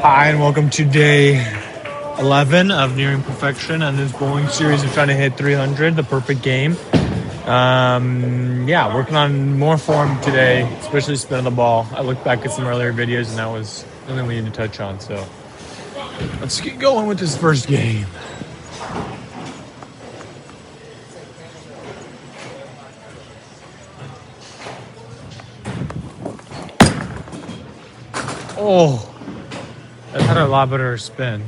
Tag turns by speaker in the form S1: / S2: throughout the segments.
S1: Hi, and welcome to day 11 of Nearing Perfection on this bowling series of trying to hit 300, the perfect game. Yeah, working on more form today, especially spinning the ball. I looked back at some earlier videos, and that was something we need to touch on. So let's get going with this first game. Oh, that had a lot better spin.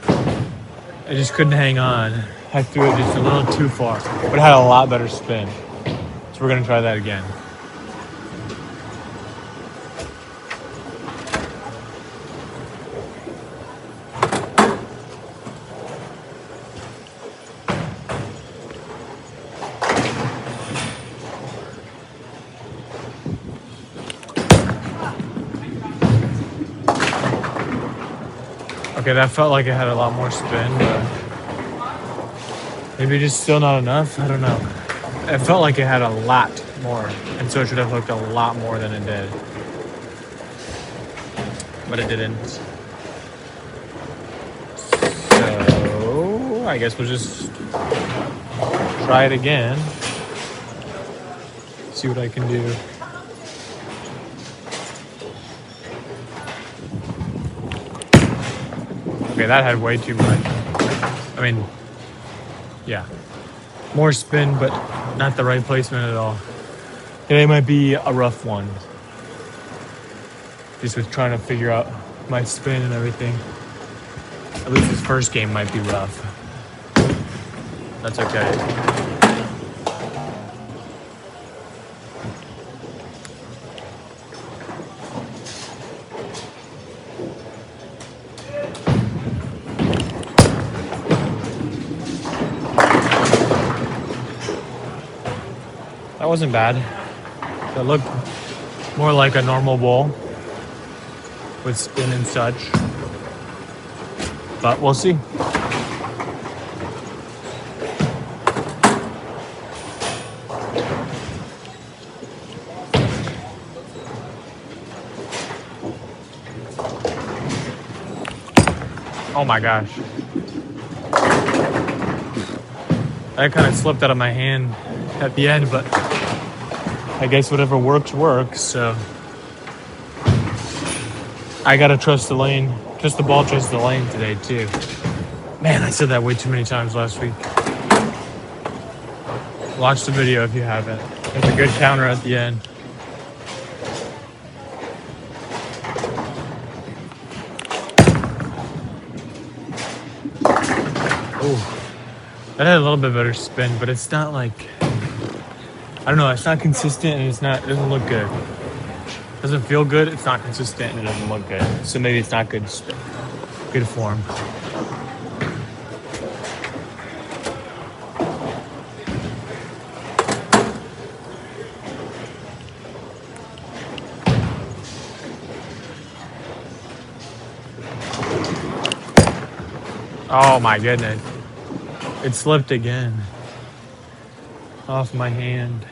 S1: I just couldn't hang on. I threw it just a little too far, but it had a lot better spin. So we're going to try that again. Okay, that felt like it had a lot more spin, but maybe just still not enough. I don't know. It felt like it had a lot more, and so it should have hooked a lot more than it did. But it didn't. So I guess we'll just try it again. See what I can do. Okay, that had way too much. I mean, yeah. More spin, but not the right placement at all. Today might be a rough one. Just with trying to figure out my spin and everything. At least this first game might be rough. That's okay. That wasn't bad. That looked more like a normal bowl with spin and such. But we'll see. Oh my gosh. That kind of slipped out of my hand at the end, but I guess whatever works, so I gotta trust the lane. Trust the ball, trust the lane today, too. Man, I said that way too many times last week. Watch the video if you haven't. There's a good counter at the end. Oh, that had a little bit better spin, but it's not like, I don't know, it's not consistent and it doesn't look good. It doesn't feel good, it's not consistent and it doesn't look good. So maybe it's not good form. Oh my goodness. It slipped again. Off my hand.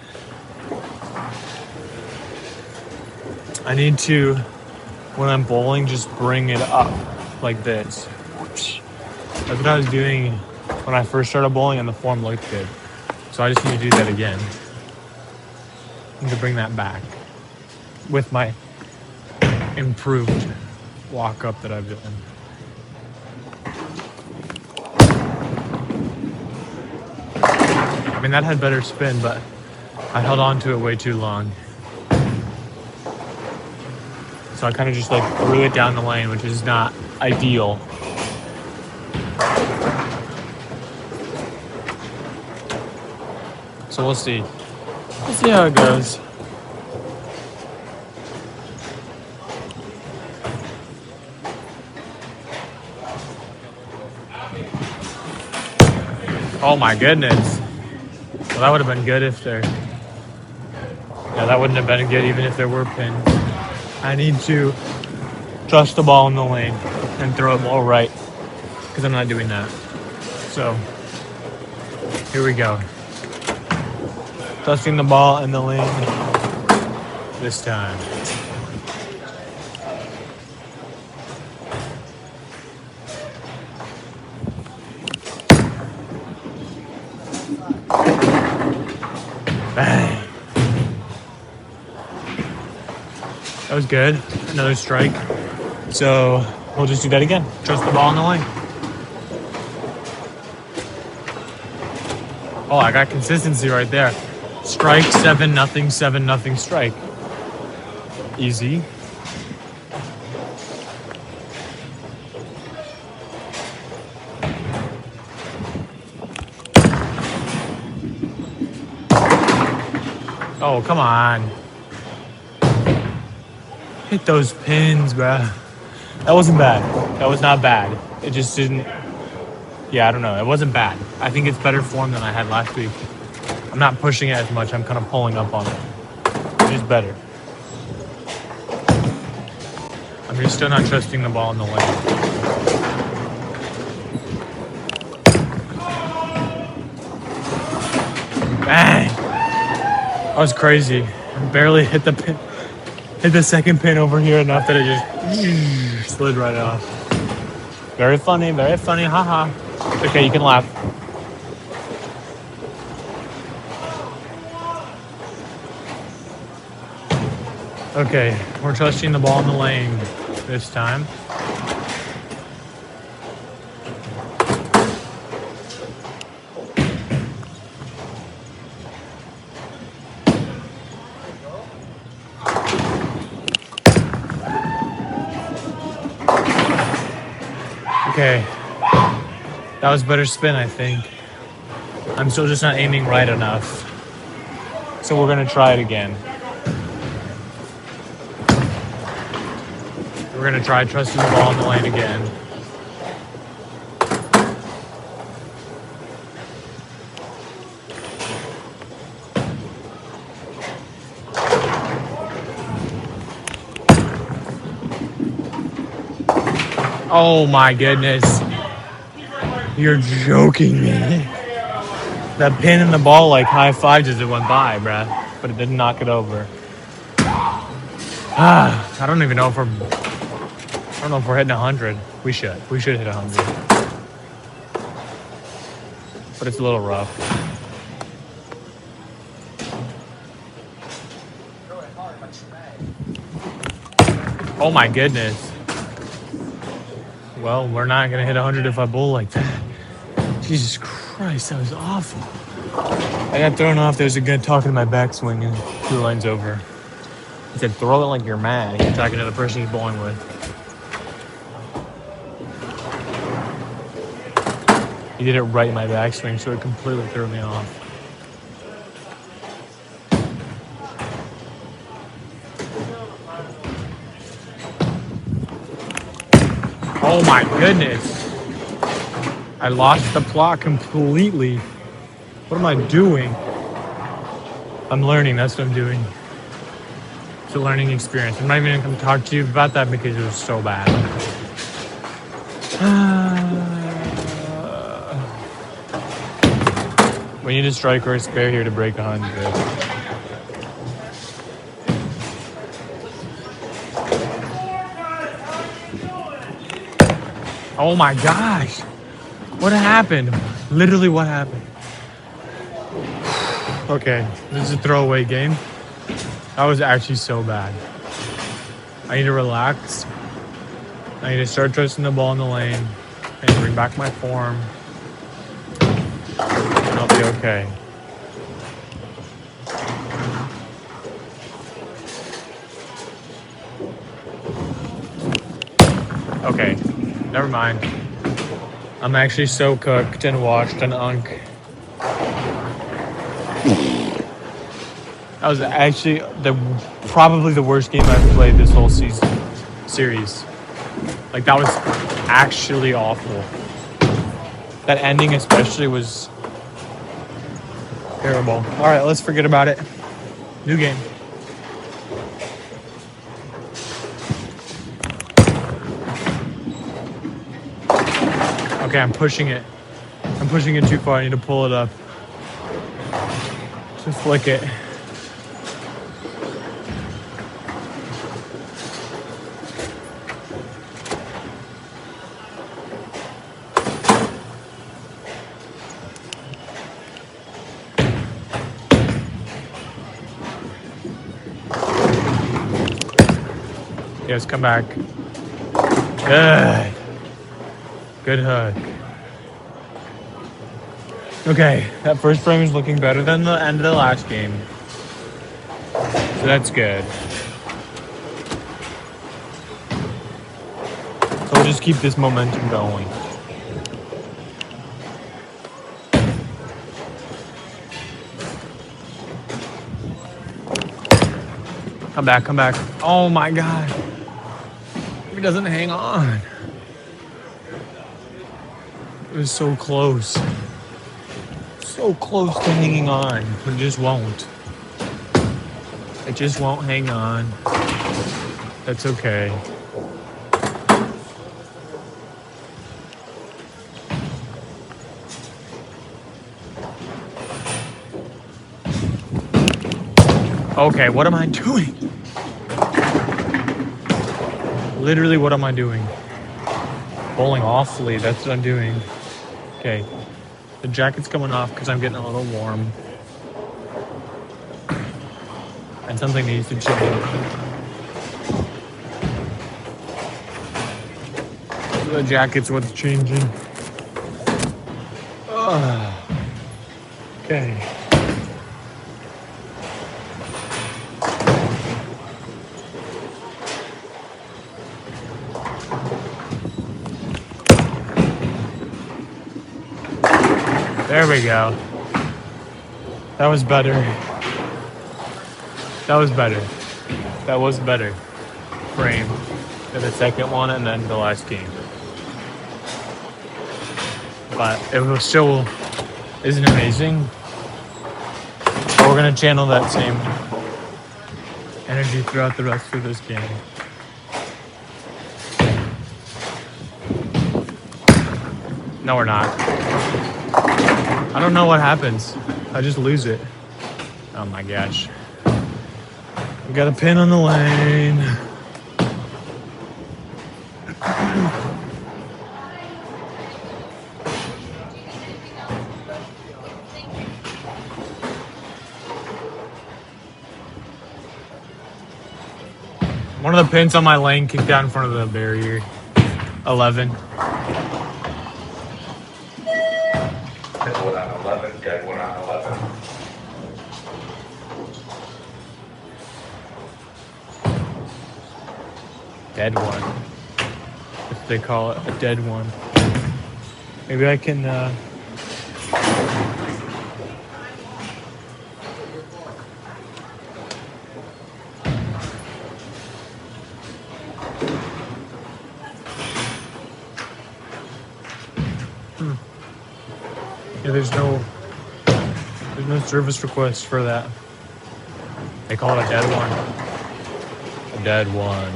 S1: I need to, when I'm bowling, just bring it up like this. That's what I was doing when I first started bowling and the form looked good. So I just need to do that again. I need to bring that back with my improved walk up that I've done. I mean, that had better spin, but I held on to it way too long. So I kind of just like threw it down the lane, which is not ideal. So we'll see. We'll see how it goes. Oh my goodness. Well, that would have been good if there... Yeah, that wouldn't have been good even if there were pins. I need to trust the ball in the lane and throw it more right because I'm not doing that. So, here we go. Trusting the ball in the lane this time. Bang. That was good. Another strike. So we'll just do that again. Trust the ball in the lane. Oh, I got consistency right there. Strike, 7-0, 7-0 strike. Easy. Oh, come on. Hit those pins, bruh. That wasn't bad. That was not bad. It just didn't... Yeah, I don't know. It wasn't bad. I think it's better form than I had last week. I'm not pushing it as much. I'm kind of pulling up on it. It is better. I'm just still not trusting the ball in the lane. Bang! That was crazy. I barely hit the pin. Hit the second pin over here enough that it just slid right off. Very funny, haha. Okay, you can laugh. Okay, we're trusting the ball in the lane this time. Okay, that was better spin, I think. I'm still just not aiming right enough. So we're gonna try it again. We're gonna try trusting the ball in the lane again. Oh my goodness. You're joking me. That pin and the ball like high-fived as it went by, bruh. But it didn't knock it over. I don't even know if we're... I don't know if we're hitting 100. We should. We should hit 100. But it's a little rough. Oh my goodness. Well, we're not going to hit 100 if I bowl like that. Jesus Christ, that was awful. I got thrown off. There was a guy talking to my backswing and 2 lines over. He said, throw it like you're mad. He's talking to the person he's bowling with. He did it right in my backswing, so it completely threw me off. Oh my goodness. I lost the plot completely. What am I doing? I'm learning, that's what I'm doing. It's a learning experience. I'm not even gonna come talk to you about that because it was so bad. We need a strike or a spare here to break 100. Oh my gosh. What happened? Literally what happened? Okay, this is a throwaway game. That was actually so bad. I need to relax. I need to start trusting the ball in the lane and bring back my form. And I'll be okay. Okay, never mind. I'm actually so cooked and washed and unk. That was actually probably the worst game I've played this whole series. Like, that was actually awful. That ending especially was terrible. All right, let's forget about it. New game. Okay, I'm pushing it. I'm pushing it too far. I need to pull it up. Just flick it. Yes, come back. Good. Good hook. Okay, that first frame is looking better than the end of the last game. So that's good. So we'll just keep this momentum going. Come back, come back. Oh my God. He doesn't hang on. It was so close. So close to hanging on, but it just won't. It just won't hang on. That's okay. Okay, what am I doing? Literally, what am I doing? Bowling awfully, that's what I'm doing. Okay, the jacket's coming off because I'm getting a little warm. And something needs to change. The jacket's what's changing. Okay. There we go. That was better. That was better. That was better frame than the second one and then the last game. But it was still isn't amazing. But we're gonna channel that same energy throughout the rest of this game. No, we're not. I don't know what happens. I just lose it. Oh my gosh. We got a pin on the lane. One of the pins on my lane kicked out in front of the barrier. 11.
S2: Dead one on 11, dead one on 11.
S1: Dead one. If they call it a dead one. Maybe I can, Yeah, there's no service request for that. They call it a dead one. A dead one.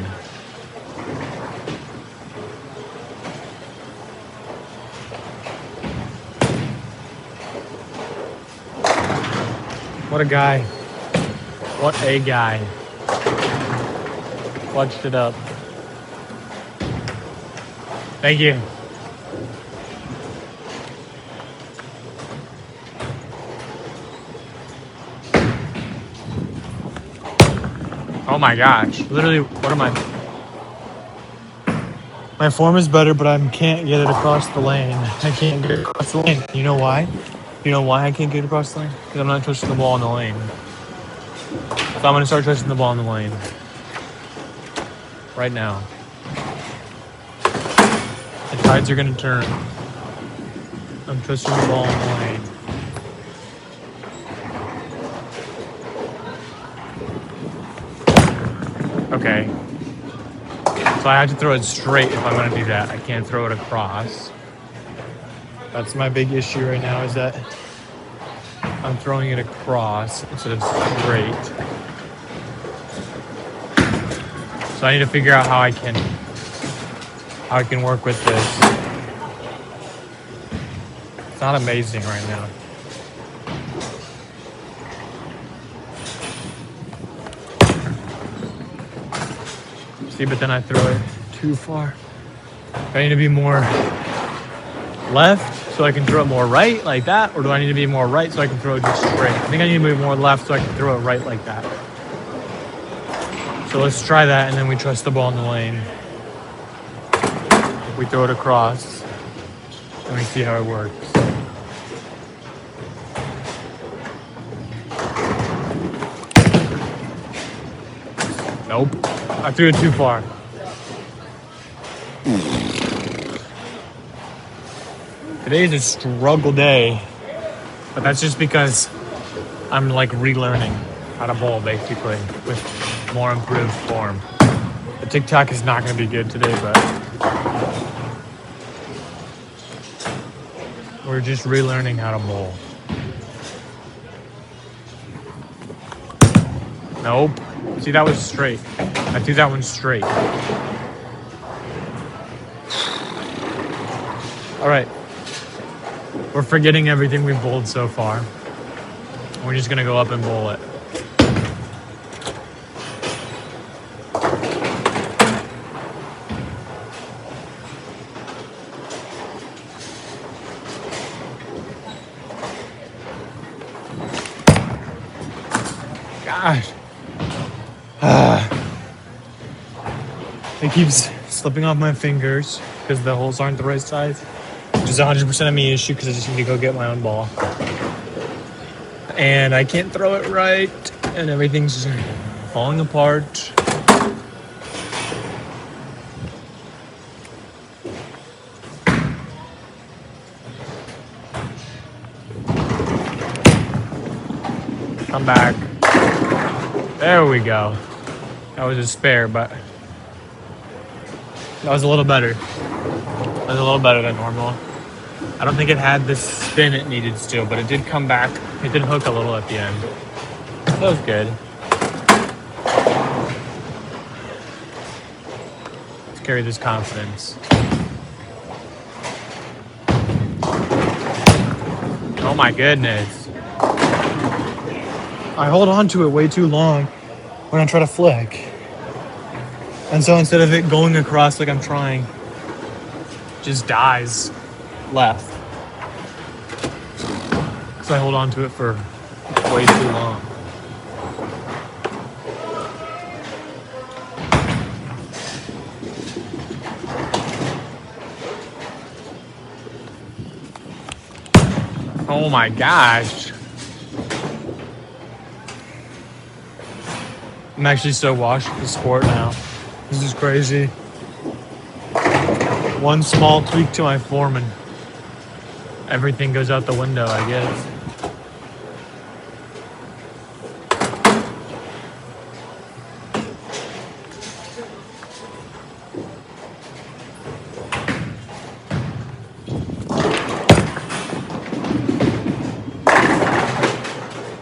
S1: What a guy. What a guy. Clutched it up. Thank you. Oh my gosh. Literally, what am I? My form is better, but I can't get it across the lane. I can't get it across the lane. You know why? You know why I can't get it across the lane? Because I'm not touching the ball in the lane. So I'm going to start touching the ball in the lane. Right now. The tides are going to turn. I'm touching the ball in the lane. Okay. So I have to throw it straight if I'm going to do that. I can't throw it across. That's my big issue right now, is that I'm throwing it across instead of straight. So I need to figure out how I can work with this. It's not amazing right now. See, but then I throw it too far. I need to be more left so I can throw it more right like that, or do I need to be more right so I can throw it just straight? I think I need to be more left so I can throw it right like that. So let's try that, and then we trust the ball in the lane. We throw it across, and we see how it works. Nope. I threw it too far. Today is a struggle day, but that's just because I'm like relearning how to bowl basically with more improved form. The TikTok is not going to be good today, but we're just relearning how to bowl. Nope. See, that was straight. I threw that one straight. All right. We're forgetting everything we've bowled so far. We're just going to go up and bowl it. Gosh. It keeps slipping off my fingers because the holes aren't the right size, which is 100% of me issue because I just need to go get my own ball. And I can't throw it right, and everything's falling apart. Come back. There we go. That was a spare, but that was a little better. That was a little better than normal. I don't think it had the spin it needed still, but it did come back. It did hook a little at the end. That was good. Let's carry this confidence. Oh my goodness. I hold on to it way too long when I try to flick. And so instead of it going across like I'm trying, it just dies left. Because I hold on to it for way too long. Oh my gosh. I'm actually so washed with the sport now. This is crazy. One small tweak to my form and everything goes out the window, I guess.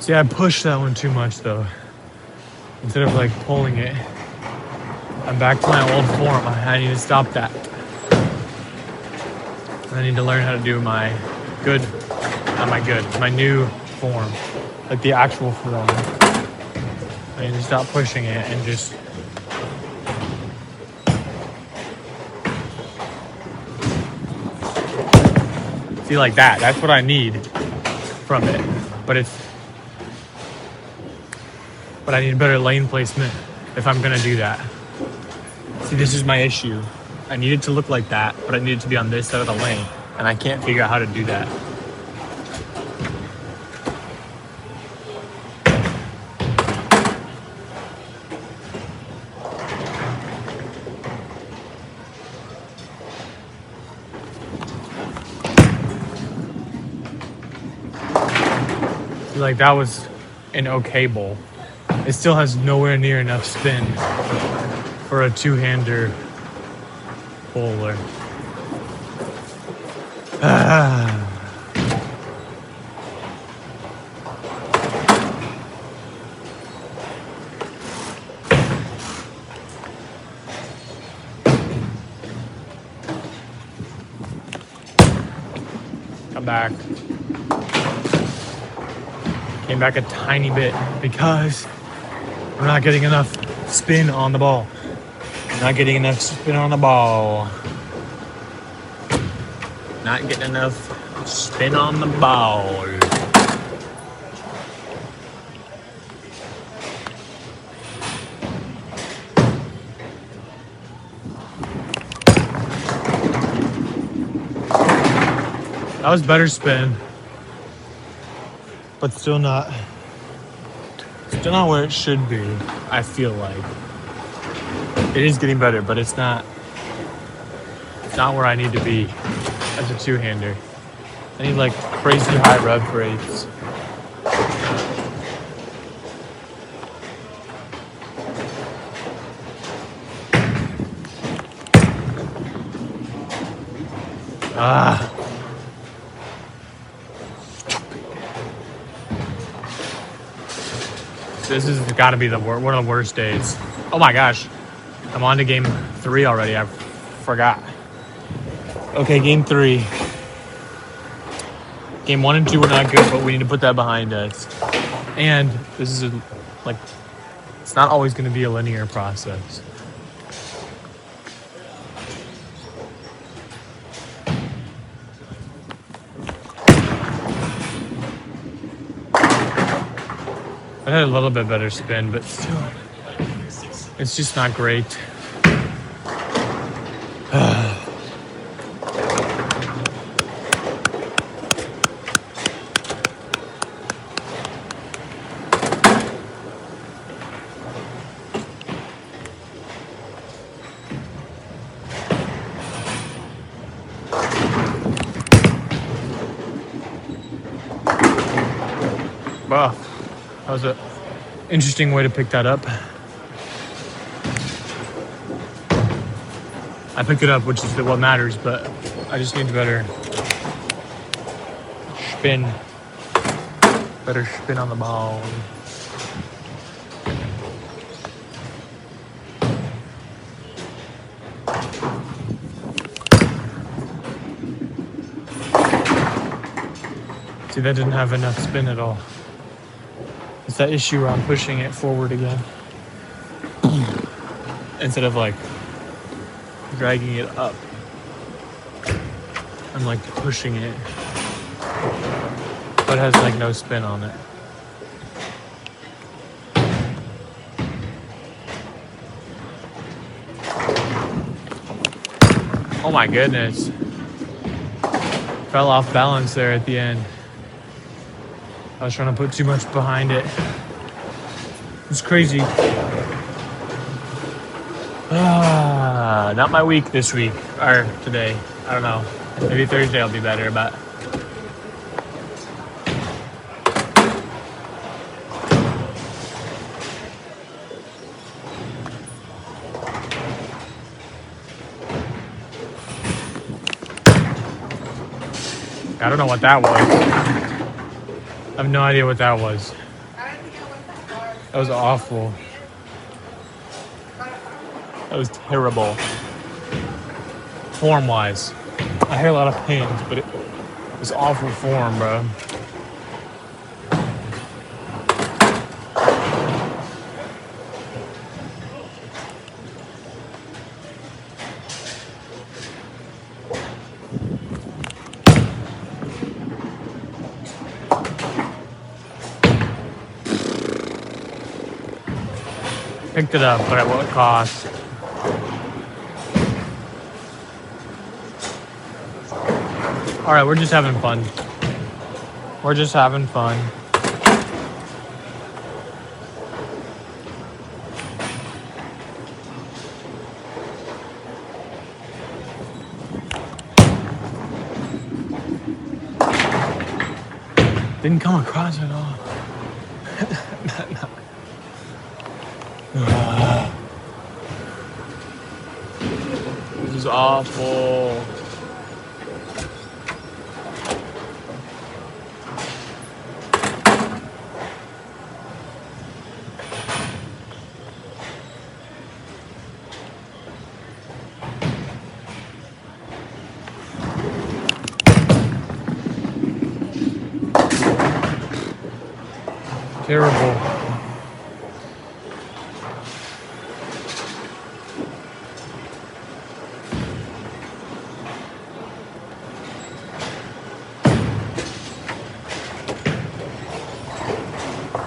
S1: See, I pushed that one too much though. Instead of like pulling it, I'm back to my old form. I need to stop that. I need to learn how to do my new form, like the actual form. I need to stop pushing it and just see like that. That's what I need from it. But I need better lane placement if I'm gonna do that. See, this is my issue. I need it to look like that, but I need it to be on this side of the lane, and I can't figure out how to do that. See, like that was an okay bowl. It still has nowhere near enough spin for a two-hander bowler. Come back. Came back a tiny bit because we're not getting enough spin on the ball. Not getting enough spin on the ball. Not getting enough spin on the ball. That was better spin, but still not where it should be. I feel like it is getting better, but it's not where I need to be as a two-hander. I need like crazy high rev rates. This has got to be one of the worst days. Oh my gosh. I'm on to game 3 already. I forgot. Okay, game 3. Game 1 and 2 were not good, but we need to put that behind us. And this is it's not always going to be a linear process. I had a little bit better spin, but still, it's just not great. Wow. That was an interesting way to pick that up. I picked it up, which is what matters, but I just need better spin. Better spin on the ball. See, that didn't have enough spin at all. It's that issue where I'm pushing it forward again. Instead of like dragging it up. I'm like pushing it. But it has like no spin on it. Oh my goodness. Fell off balance there at the end. I was trying to put too much behind it. It's crazy. Not my week this week, or today. I don't know. Maybe Thursday I'll be better, but... I don't know what that was. I have no idea what that was. That was awful. That was terrible. Form-wise. I hear a lot of pings, but it was awful form, bro. Picked it up, but at what cost? Alright, we're just having fun. We're just having fun. Didn't come across at all. This is awful. Terrible.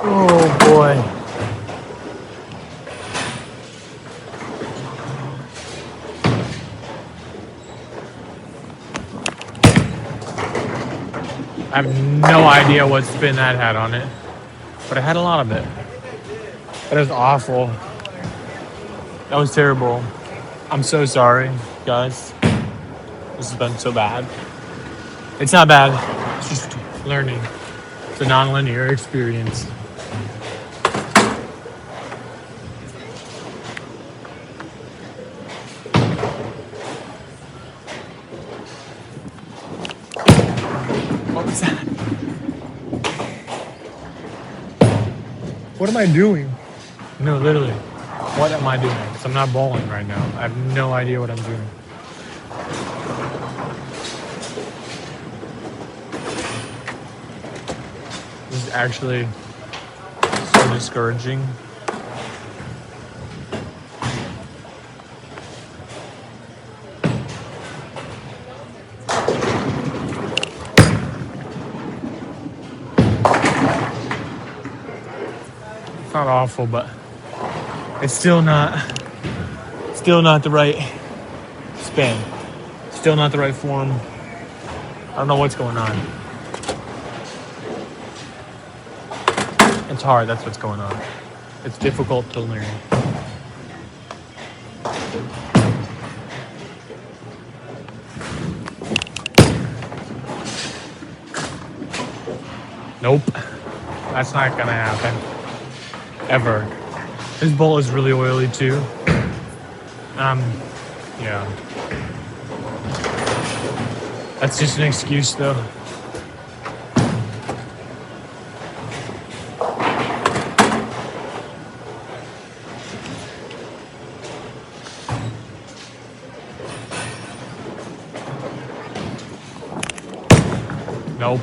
S1: Oh boy. I have no idea what spin that had on it, but it had a lot of it. That was awful. That was terrible. I'm so sorry, guys. This has been so bad. It's not bad. It's just learning. It's a non-linear experience. What was that? What am I doing? No, literally. What am I doing? Because I'm not bowling right now. I have no idea what I'm doing. This is actually so discouraging. It's not awful, but it's still not the right spin. Still not the right form. I don't know what's going on. It's hard, that's what's going on. It's difficult to learn. Nope. That's not gonna happen. Ever. This bowl is really oily too. Yeah. That's just an excuse though. Nope.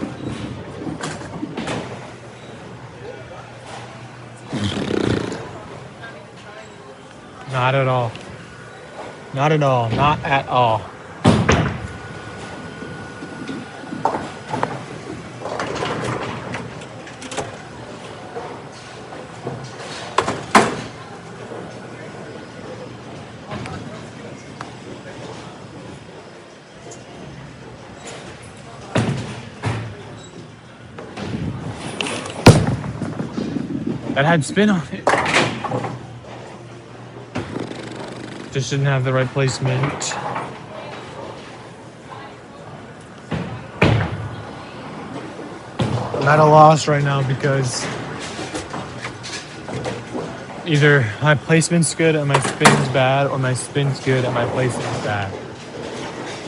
S1: Not at all. Not at all. Not at all. That had spin on it. Just didn't have the right placement. I'm at a loss right now because either my placement's good and my spin's bad, or my spin's good and my placement's bad.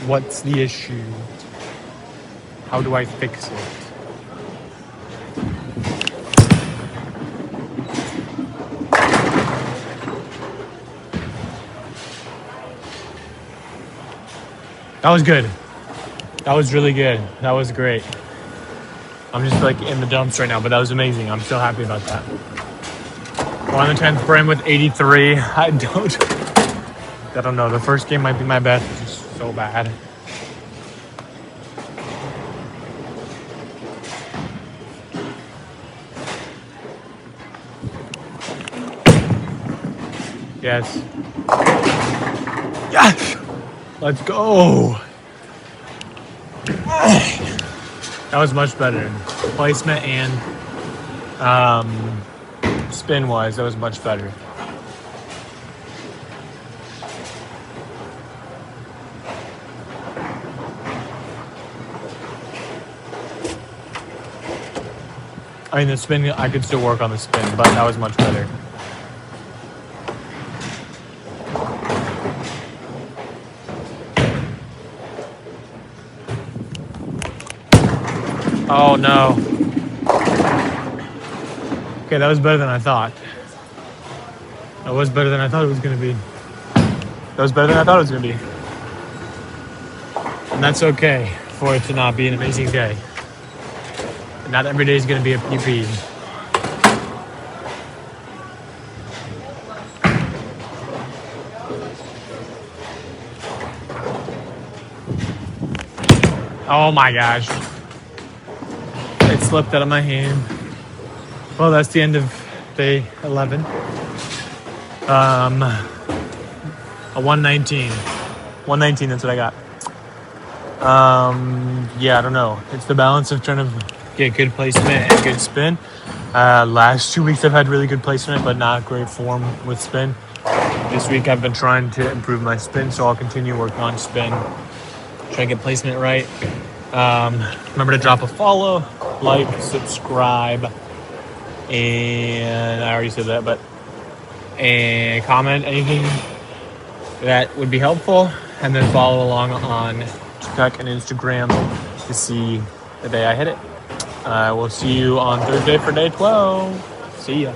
S1: What's the issue? How do I fix it? That was good. That was really good. That was great. I'm just like in the dumps right now, but that was amazing. I'm so happy about that. We're on the 10th frame with 83. I don't know. The first game might be my best. It's just so bad. Yes. Yes! Let's go. That was much better. Placement and spin wise, that was much better. I mean, the spin, I could still work on the spin, but that was much better. Oh no. Okay, that was better than I thought. That was better than I thought it was going to be. That was better than I thought it was going to be. And that's okay for it to not be an amazing day. Not every day is going to be a PP. Oh my gosh. It slipped out of my hand. Well, that's the end of day 11. A 119. 119, that's what I got. Yeah, I don't know. It's the balance of trying to get good placement and good spin. Last 2 weeks I've had really good placement, but not great form with spin. This week I've been trying to improve my spin, so I'll continue working on spin. Try to get placement right. Remember to drop a follow, like, subscribe, and I already said that, and comment anything that would be helpful, and then follow along on TikTok and Instagram to see the day I hit it. I will see you on Thursday for day 12. See ya.